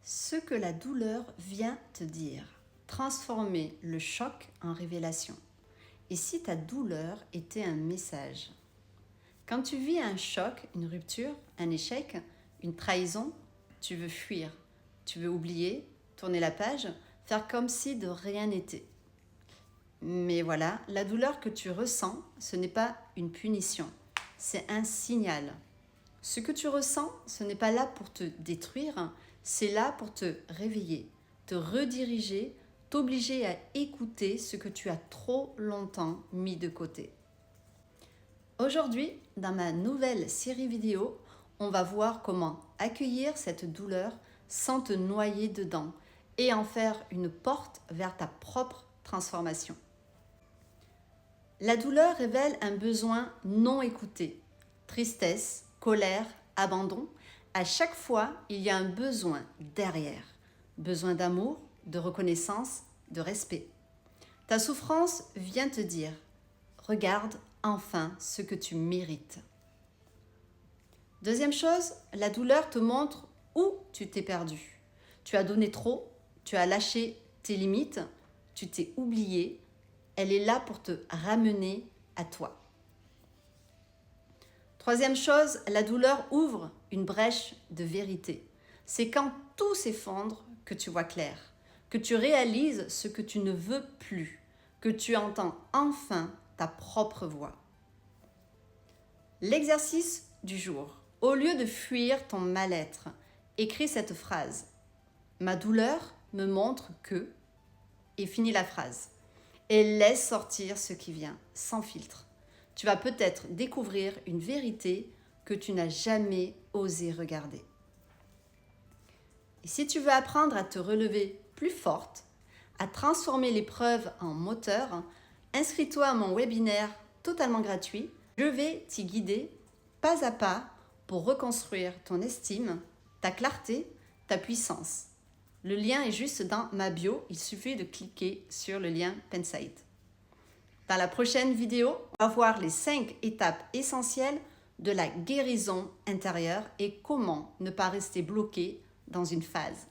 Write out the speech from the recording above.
Ce que la douleur vient te dire. Transformer le choc en révélation. Et si ta douleur était un message? Quand tu vis un choc, une rupture, un échec, une trahison, tu veux fuir, tu veux oublier, tourner la page, faire comme si de rien n'était. Mais voilà, la douleur que tu ressens, ce n'est pas une punition, c'est un signal. Ce que tu ressens, ce n'est pas là pour te détruire, c'est là pour te réveiller, te rediriger, t'obliger à écouter ce que tu as trop longtemps mis de côté. Aujourd'hui, dans ma nouvelle série vidéo, on va voir comment accueillir cette douleur sans te noyer dedans et en faire une porte vers ta propre transformation. La douleur révèle un besoin non écouté, tristesse, colère, abandon. À chaque fois, il y a un besoin derrière. Besoin d'amour, de reconnaissance, de respect. Ta souffrance vient te dire « Regarde enfin ce que tu mérites ». Deuxième chose, la douleur te montre où tu t'es perdu. Tu as donné trop, tu as lâché tes limites, tu t'es oublié. Elle est là pour te ramener à toi. Troisième chose, la douleur ouvre une brèche de vérité. C'est quand tout s'effondre que tu vois clair, que tu réalises ce que tu ne veux plus, que tu entends enfin ta propre voix. L'exercice du jour. Au lieu de fuir ton mal-être, écris cette phrase. Ma douleur me montre que... Et finis la phrase. Et laisse sortir ce qui vient, sans filtre. Tu vas peut-être découvrir une vérité que tu n'as jamais osé regarder. Et si tu veux apprendre à te relever plus forte, à transformer l'épreuve en moteur, inscris-toi à mon webinaire totalement gratuit. Je vais t'y guider pas à pas pour reconstruire ton estime, ta clarté, ta puissance. Le lien est juste dans ma bio, il suffit de cliquer sur le lien Pensate. Dans la prochaine vidéo, on va voir les 5 étapes essentielles de la guérison intérieure et comment ne pas rester bloqué dans une phase.